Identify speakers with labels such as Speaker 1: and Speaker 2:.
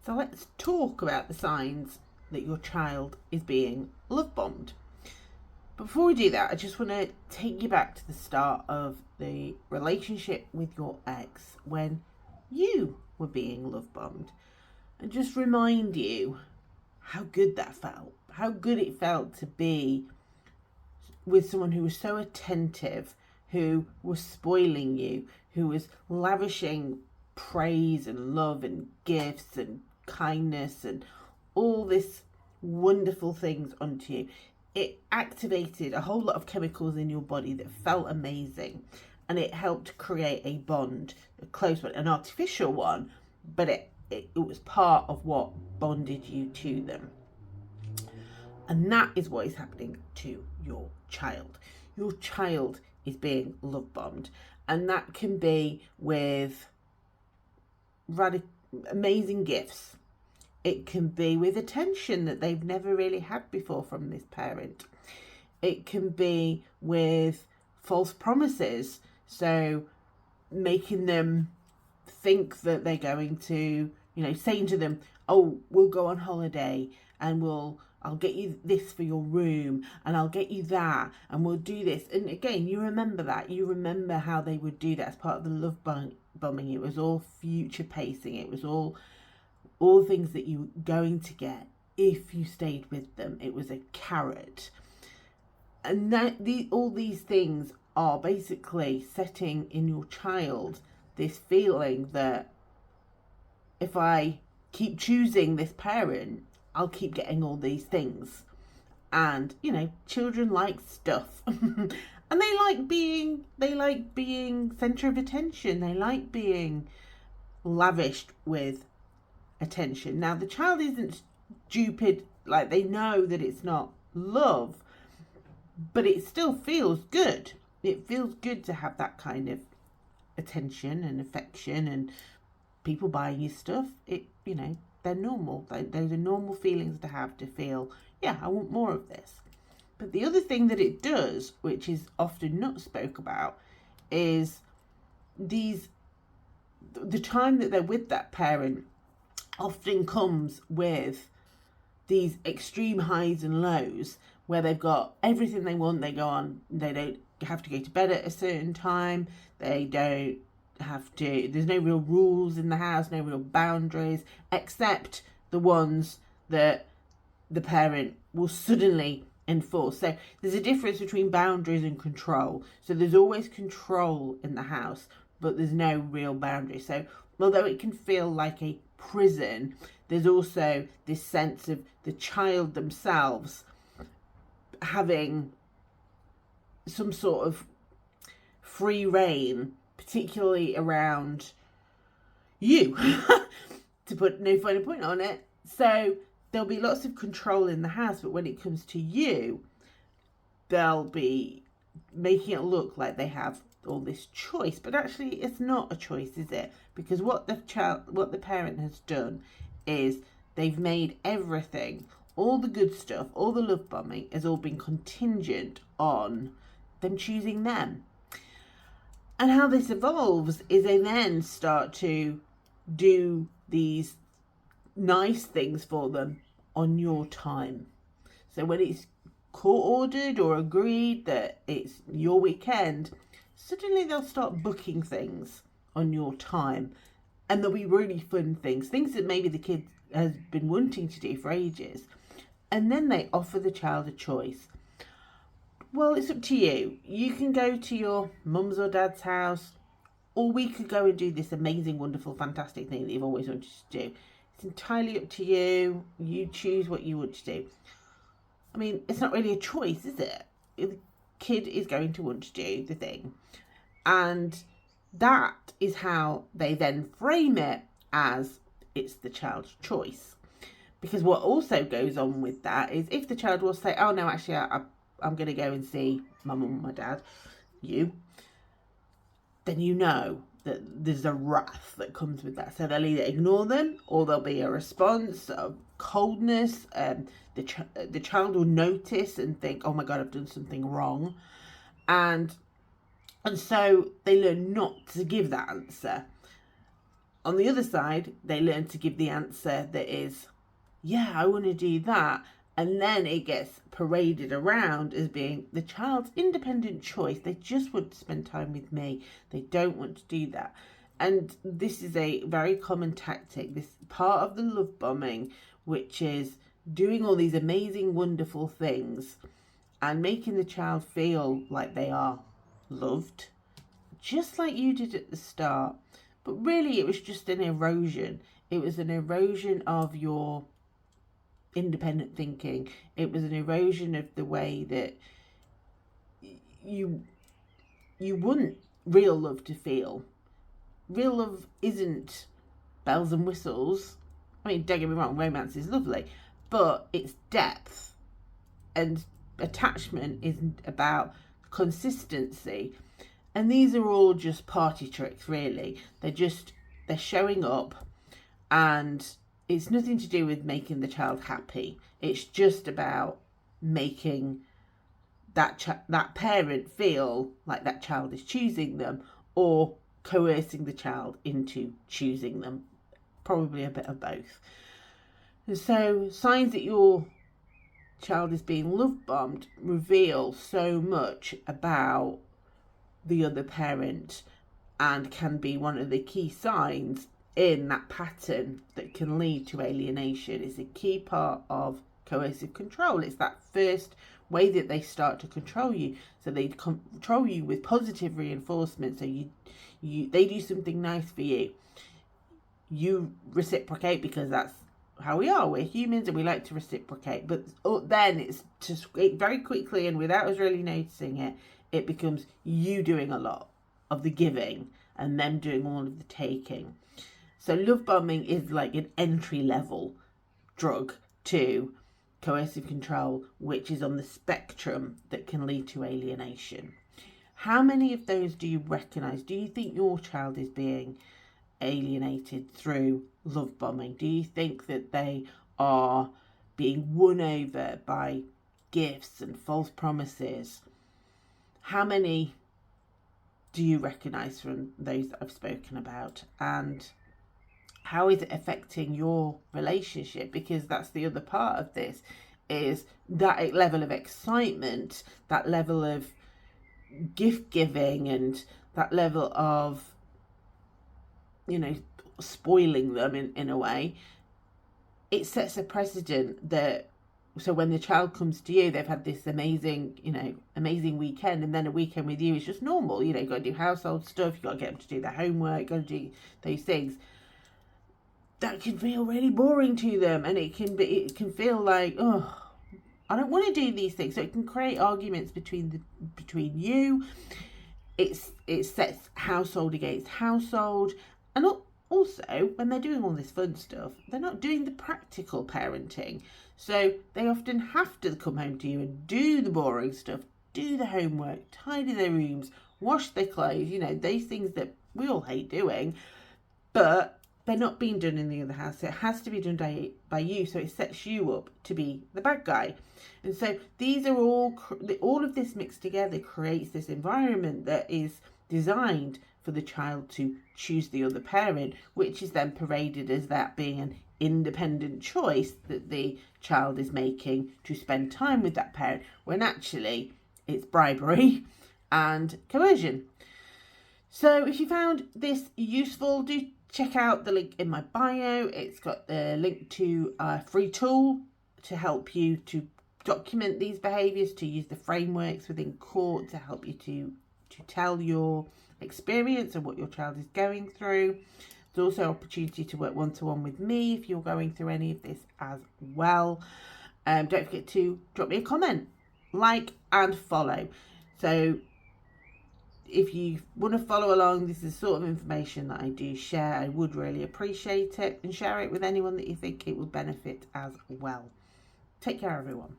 Speaker 1: So let's talk about the signs that your child is being love bombed. Before we do that, I just want to take you back to the start of the relationship with your ex when you were being love bombed, and just remind you how good that felt, how good it felt to be with someone who was so attentive, who was spoiling you, who was lavishing praise and love and gifts and kindness and all this wonderful things onto you. It activated a whole lot of chemicals in your body that felt amazing, and it helped create a bond, a close one, an artificial one, but it was part of what bonded you to them. And that is what is happening to your child. Your child is being love bombed, and that can be with amazing gifts. It can be with attention that they've never really had before from this parent. It can be with false promises, so making them think that they're going to, saying to them, oh, we'll go on holiday and I'll get you this for your room and I'll get you that and we'll do this. And again, you remember that. You remember how they would do that as part of the love bombing. It was all future pacing. It was all things that you were going to get if you stayed with them. It was a carrot. And all these things are basically setting in your child this feeling that if I keep choosing this parent, I'll keep getting all these things. And, children like stuff. And they like being center of attention. They like being lavished with attention. Now, the child isn't stupid, like they know that it's not love, but it still feels good. It feels good to have that kind of attention and affection and people buying you stuff. They're normal. Those are normal feelings to have, to feel, yeah, I want more of this. But the other thing that it does, which is often not spoke about, is the time that they're with that parent often comes with these extreme highs and lows where they've got everything they want. They go on, they don't have to go to bed at a certain time. They don't have to, there's no real rules in the house, no real boundaries, except the ones that the parent will suddenly enforce. So there's a difference between boundaries and control. So there's always control in the house, but there's no real boundaries. So although it can feel like a prison, there's also this sense of the child themselves having some sort of free reign, particularly around you, to put no finer point on it. So there'll be lots of control in the house, but when it comes to you, they'll be making it look like they have all this choice, but actually it's not a choice, is it? Because what the parent has done is they've made everything, all the good stuff, all the love bombing has all been contingent on them choosing them. And how this evolves is they then start to do these nice things for them on your time. So when it's court ordered or agreed that it's your weekend, suddenly they'll start booking things on your time, and there'll be really fun things that maybe the kid has been wanting to do for ages. And then they offer the child a choice. Well, it's up to you. You can go to your mum's or dad's house, or we could go and do this amazing, wonderful, fantastic thing that you've always wanted to do. It's entirely up to you. You choose what you want to do. I mean, it's not really a choice, is it? The kid is going to want to do the thing. And that is how they then frame it, as it's the child's choice. Because what also goes on with that is if the child will say, oh no, actually I'm going to go and see my mum and my dad, then you know that there's a wrath that comes with that. So they'll either ignore them, or there'll be a response of coldness. The child will notice and think, oh my God, I've done something wrong. And so they learn not to give that answer. On the other side, they learn to give the answer that is, yeah, I want to do that. And then it gets paraded around as being the child's independent choice. They just want to spend time with me. They don't want to do that. And this is a very common tactic, this part of the love bombing, which is doing all these amazing, wonderful things and making the child feel like they are loved, just like you did at the start. But really, it was just an erosion. It was an erosion of your independent thinking. It was an erosion of the way that you want real love to feel. Real love isn't bells and whistles. I mean, don't get me wrong, romance is lovely, but it's depth, and attachment isn't about consistency. And these are all just party tricks, really. They're showing up, and it's nothing to do with making the child happy. It's just about making that parent feel like that child is choosing them, or coercing the child into choosing them. Probably a bit of both. And so signs that your child is being love bombed reveal so much about the other parent, and can be one of the key signs in that pattern that can lead to alienation. It's a key part of coercive control. It's that first way that they start to control you. So they control you with positive reinforcement. So they do something nice for you. You reciprocate, because that's how we are. We're humans and we like to reciprocate. But then it's just very quickly, and without us really noticing it, it becomes you doing a lot of the giving and them doing all of the taking. So love bombing is like an entry level drug to coercive control, which is on the spectrum that can lead to alienation. How many of those do you recognise? Do you think your child is being alienated through love bombing? Do you think that they are being won over by gifts and false promises? How many do you recognise from those that I've spoken about? And how is it affecting your relationship? Because that's the other part of this, is that level of excitement, that level of gift giving, and that level of, spoiling them in a way. It sets a precedent that, so when the child comes to you, they've had this amazing weekend, and then a weekend with you is just normal. You've got to do household stuff, you've got to get them to do their homework, you've got to do those things. That can feel really boring to them, and it can feel like, oh, I don't want to do these things. So it can create arguments between you. It sets household against household, and also when they're doing all this fun stuff, they're not doing the practical parenting. So they often have to come home to you and do the boring stuff, do the homework, tidy their rooms, wash their clothes, those things that we all hate doing, but they're not being done in the other house. So it has to be done by you. So it sets you up to be the bad guy. And so these are all of this mixed together creates this environment that is designed for the child to choose the other parent, which is then paraded as that being an independent choice that the child is making to spend time with that parent, when actually it's bribery and coercion. So if you found this useful, do check out the link in my bio. It's got the link to a free tool to help you to document these behaviours, to use the frameworks within court to help you to tell your experience and what your child is going through. There's also an opportunity to work one-to-one with me if you're going through any of this as well. Don't forget to drop me a comment, like and follow. So if you want to follow along, this is the sort of information that I do share. I would really appreciate it, and share it with anyone that you think it would benefit as well. Take care, everyone.